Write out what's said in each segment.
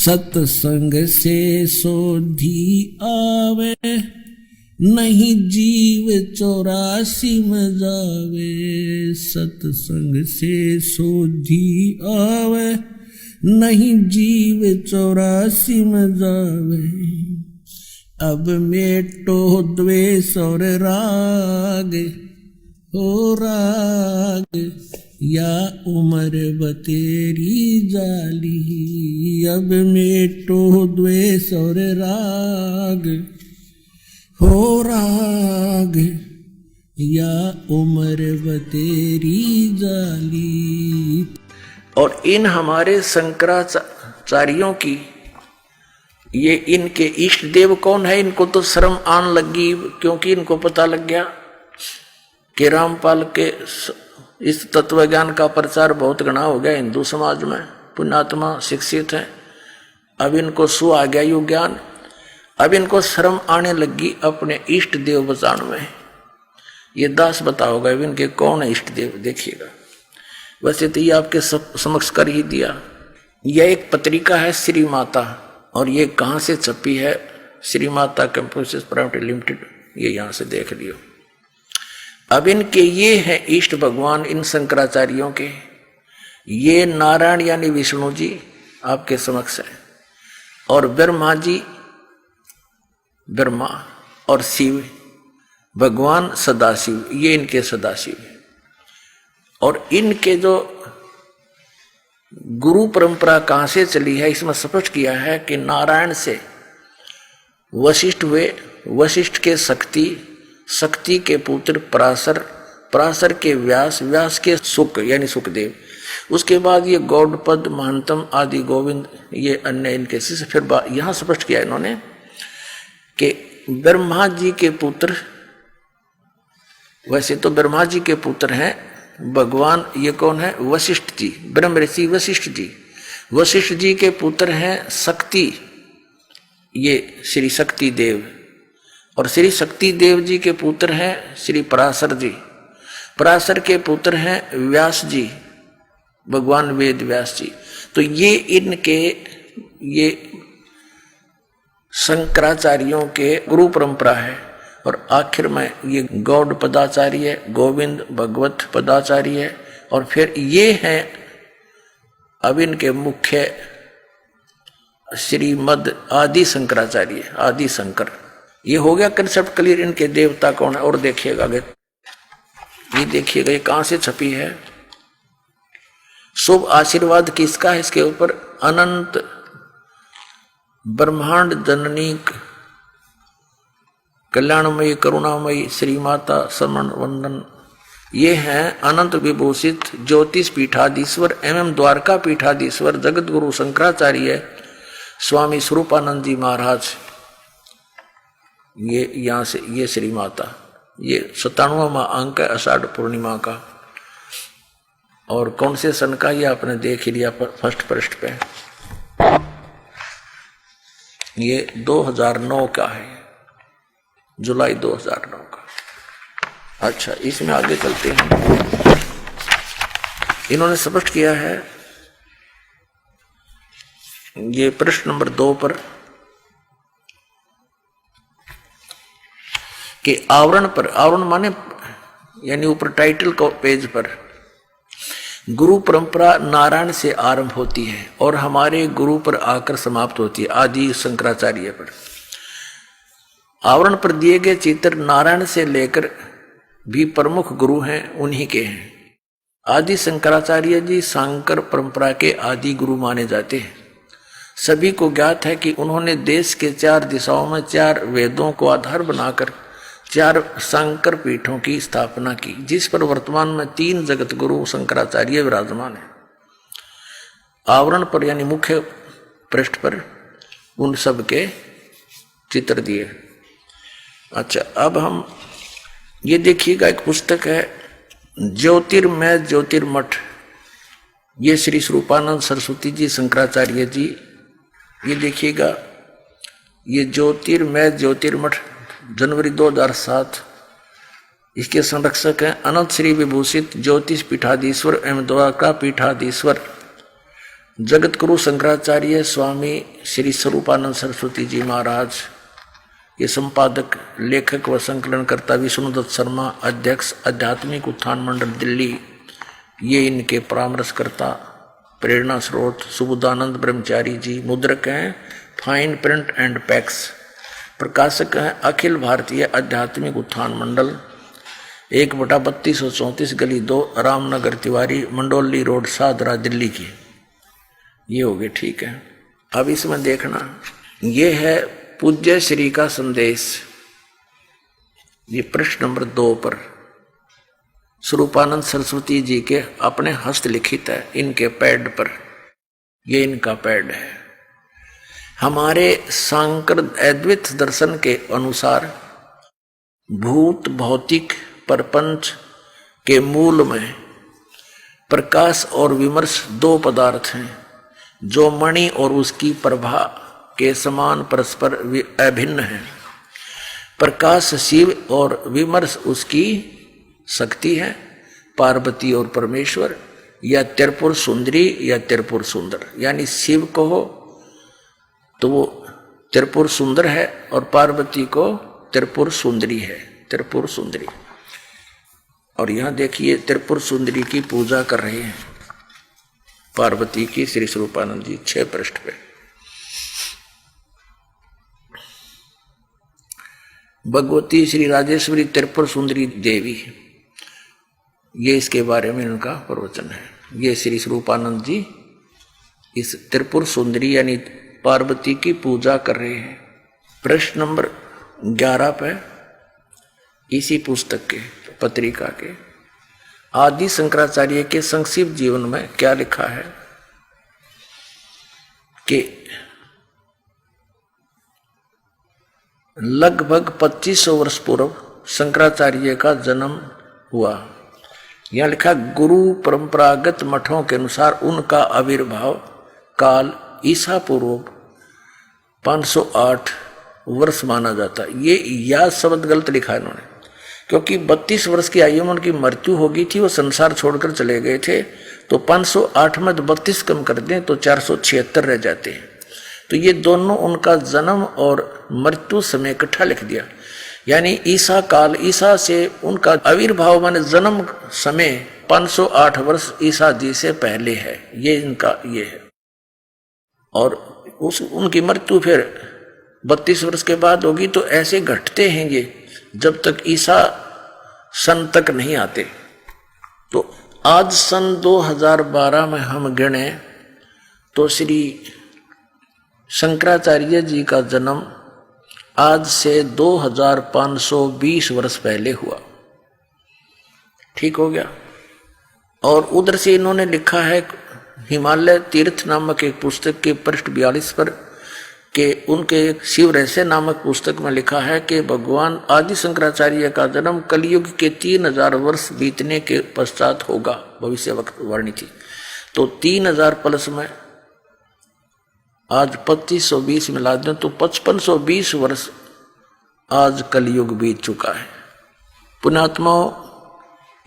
सत्संग से सोधी आवे, नहीं जीव 84 में जावे। सत्संग से सोधी आवे, नहीं जीव 84 में जावे। अब मेटो द्वेष और राग, हो राग या उम्र बतेरी जाली। अब मेटो द्वेष और राग, हो राग या उम्र बतेरी जाली। और इन हमारे शंकराचार्यों की, ये इनके इष्ट देव कौन है, इनको तो शर्म आन लगी, क्योंकि इनको पता लग गया कि रामपाल के इस तत्व ज्ञान का प्रचार बहुत घना हो गया हिंदू समाज में, पुण्यात्मा शिक्षित है। अब इनको सु आ गया यु ज्ञान, अब इनको शर्म आने लगी अपने इष्ट देव बचाने में। ये दास बताओगा इनके कौन है इष्ट देव, देखिएगा। वैसे तो ये आपके समक्ष कर ही दिया। यह एक पत्रिका है श्री माता, और ये कहाँ से छपी है, Shri Mata computers private limited, ये यहाँ से देख लियो। अब इनके ये है इष्ट भगवान इन शंकराचार्यों के, ये नारायण यानी विष्णु जी आपके समक्ष है, और ब्रह्मा जी ब्रह्मा, और शिव भगवान सदाशिव, ये इनके सदाशिव है। और इनके जो गुरु परंपरा कहाँ से चली है, इसमें स्पष्ट किया है कि नारायण से वशिष्ठ हुए, वशिष्ठ के शक्ति, शक्ति के पुत्र पराशर, पराशर के व्यास, व्यास के सुक यानी सुखदेव, उसके बाद ये गौड़पद, महंतम आदि गोविंद, ये अन्य इनके शिष्य। फिर यहाँ स्पष्ट किया इन्होंने कि ब्रह्मा जी के पुत्र, वैसे तो ब्रह्मा जी के पुत्र हैं भगवान, ये कौन है, वशिष्ठ जी, ब्रह्म ऋषि वशिष्ठ जी। वशिष्ठ जी के पुत्र हैं शक्ति, ये श्री शक्ति देव, और श्री शक्ति देव जी के पुत्र हैं श्री पराशर जी। पराशर के पुत्र हैं व्यास जी, भगवान वेद व्यास जी। तो ये इनके, ये शंकराचार्यों के गुरु परंपरा है। और आखिर में ये गौड़ पदाचार्य, गोविंद भगवत पदाचार्य, और फिर ये हैं अब इनके मुख्य श्रीमद आदि शंकराचार्य, आदि शंकर। ये हो गया कंसेप्ट क्लियर इनके देवता कौन है। और देखिएगा आगे, ये देखिएगा ये कहां से छपी है। शुभ आशीर्वाद किसका है, इसके ऊपर अनंत ब्रह्मांड जननी कल्याणमयी करुणामयी श्री माता शरण वंदन, ये हैं अनंत विभूषित ज्योतिष पीठाधीश्वर एवं द्वारका पीठाधीश्वर जगत गुरु शंकराचार्य स्वामी स्वरूपानंद जी महाराज। ये यहाँ से ये श्री माता, ये 97वां अंक है आषाढ़ पूर्णिमा का। और कौन से सन का, ये आपने देख ही लिया फर्स्ट पृष्ठ पे, ये 2009 का है, जुलाई 2009 का। अच्छा, इसमें आगे चलते हैं। इन्होंने स्पष्ट किया है ये प्रश्न नंबर 2 पर कि आवरण पर, आवरण माने यानी ऊपर टाइटल को पेज पर, गुरु परंपरा नारायण से आरंभ होती है और हमारे गुरु पर आकर समाप्त होती है, आदि शंकराचार्य पर। आवरण पर दिए गए चित्र नारायण से लेकर भी प्रमुख गुरु हैं, उन्हीं के हैं। आदि शंकराचार्य जी शांकर परंपरा के आदि गुरु माने जाते हैं। सभी को ज्ञात है कि उन्होंने देश के 4 दिशाओं में 4 वेदों को आधार बनाकर 4 शांकर पीठों की स्थापना की, जिस पर वर्तमान में 3 जगत गुरु शंकराचार्य विराजमान है। आवरण पर यानी मुख्य पृष्ठ पर उन सब के चित्र दिए। अच्छा, अब हम ये देखिएगा, एक पुस्तक है ज्योतिर्मय ज्योतिर्मठ, ये श्री स्वरूपानंद सरस्वती जी शंकराचार्य जी, ये देखिएगा, ये ज्योतिर्मय ज्योतिर्मठ जनवरी 2007। इसके संरक्षक हैं अनंत श्री विभूषित ज्योतिष पीठाधीश्वर एवं द्वारका पीठाधीश्वर जगत गुरु शंकराचार्य स्वामी श्री स्वरूपानंद सरस्वती जी महाराज, ये संपादक, लेखक व संकलनकर्ता विष्णुदत्त शर्मा, अध्यक्ष आध्यात्मिक उत्थान मंडल दिल्ली, ये इनके परामर्शकर्ता, प्रेरणा स्रोत सुबुदानंद ब्रह्मचारी जी, मुद्रक हैं फाइन प्रिंट एंड पैक्स, प्रकाशक हैं अखिल भारतीय आध्यात्मिक उत्थान मंडल, 1/3234 गली 2 रामनगर तिवारी, मंडोली रोड, सादरा, दिल्ली की। ये हो गए, ठीक है। अब इसमें देखना, ये है पूज्य श्री का संदेश, ये पृष्ठ नंबर 2 पर स्वरूपानंद सरस्वती जी के अपने हस्तलिखित है, इनके पैड पर, ये इनका पैड है। हमारे सांकर अद्वैत दर्शन के अनुसार भूत भौतिक प्रपंच के मूल में प्रकाश और विमर्श 2 पदार्थ हैं, जो मणि और उसकी प्रभा के समान परस्पर अभिन्न है। प्रकाश शिव और विमर्श उसकी शक्ति है, पार्वती और परमेश्वर, या त्रिपुर सुंदरी या त्रिपुर सुंदर, यानी शिव को हो तो वो त्रिपुर सुंदर है और पार्वती को त्रिपुर सुंदरी है, त्रिपुर सुंदरी। और यहां देखिए त्रिपुर सुंदरी की पूजा कर रहे हैं पार्वती की श्री स्वरूपानंद जी, 6 पृष्ठ पे। भगवती श्री राजेश्वरी त्रिपुर सुंदरी देवी, ये इसके बारे में उनका प्रवचन है। ये श्री स्वरूपानंद जी इस त्रिपुर सुंदरी यानी पार्वती की पूजा कर रहे हैं। प्रश्न नंबर 11 पे इसी पुस्तक के पत्रिका के आदि शंकराचार्य के संक्षिप्त जीवन में क्या लिखा है कि लगभग 2500 वर्ष पूर्व शंकराचार्य का जन्म हुआ। यह लिखा, गुरु परंपरागत मठों के अनुसार उनका आविर्भाव काल ईसा पूर्व 508 वर्ष माना जाता है। ये या शब्द गलत लिखा है इन्होंने, क्योंकि 32 वर्ष की आयु में उनकी मृत्यु हो गई थी, वो संसार छोड़कर चले गए थे। तो 508 में 32 कम कर दें तो 476 रह जाते हैं। तो ये दोनों उनका जन्म और मृत्यु समय इकट्ठा लिख दिया, यानी ईसा काल, ईसा से उनका आविर्भाव माने जन्म समय 508 वर्ष ईसा जी से पहले है, ये इनका ये है। और उनकी मृत्यु फिर 32 वर्ष के बाद होगी। तो ऐसे घटते हैं ये जब तक ईसा सन तक नहीं आते। तो आज सन 2012 में हम गिने तो श्री शंकराचार्य जी का जन्म आज से 2520 वर्ष पहले हुआ। ठीक हो गया। और उधर से इन्होंने लिखा है हिमालय तीर्थ नामक एक पुस्तक के पृष्ठ 42 पर कि उनके शिव रहस्य नामक पुस्तक में लिखा है कि भगवान आदि शंकराचार्य का जन्म कलयुग के 3000 वर्ष बीतने के पश्चात होगा, भविष्यवाणी थी। तो 3000 प्लस में आज 2520 मिला दें तो 5520 वर्ष आज कलयुग बीत चुका है। पुण्यात्माओं,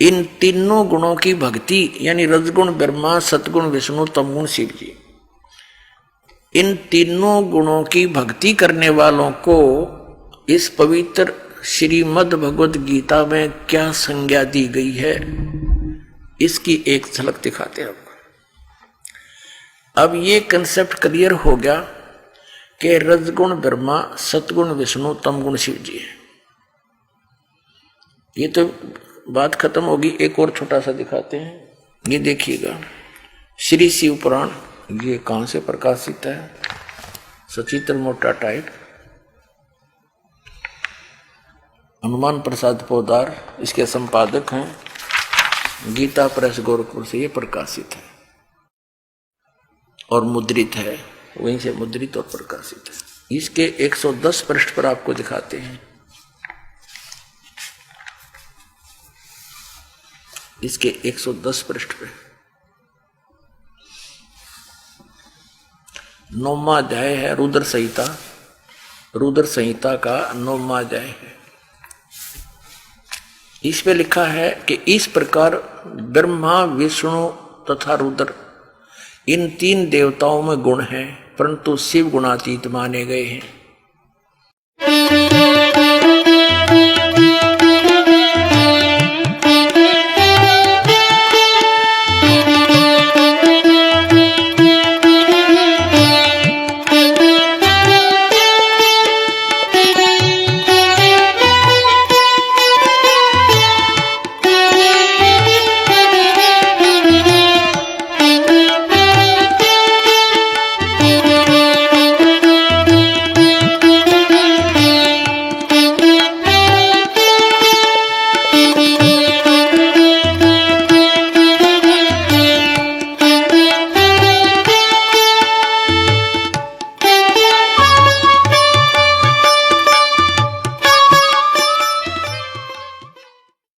इन तीनों गुणों की भक्ति यानी रजगुण ब्रह्मा, सतगुण विष्णु, तमगुण शिव जी, इन तीनों गुणों की भक्ति करने वालों को इस पवित्र श्रीमद् भगवद गीता में क्या संज्ञा दी गई है, इसकी एक झलक दिखाते हैं आपको। अब ये कंसेप्ट क्लियर हो गया कि रजगुण ब्रह्मा, सतगुण विष्णु, तमगुण शिव जी है। ये तो बात खत्म होगी। एक और छोटा सा दिखाते हैं, ये देखिएगा श्री शिव पुराण, ये कहां से प्रकाशित है, सचित्र मोटा टाइप, हनुमान प्रसाद पोदार इसके संपादक हैं, गीता प्रेस गोरखपुर से ये प्रकाशित है और मुद्रित है, वहीं से मुद्रित और प्रकाशित है। इसके 110 पृष्ठ पर आपको दिखाते हैं। इसके 110 पृष्ठ पे 9वां अध्याय है, रुद्र संहिता, रुद्र संहिता का 9वां अध्याय है। इस पे लिखा है कि इस प्रकार ब्रह्मा, विष्णु तथा रुद्र इन तीन देवताओं में गुण है, परंतु शिव गुणातीत माने गए हैं।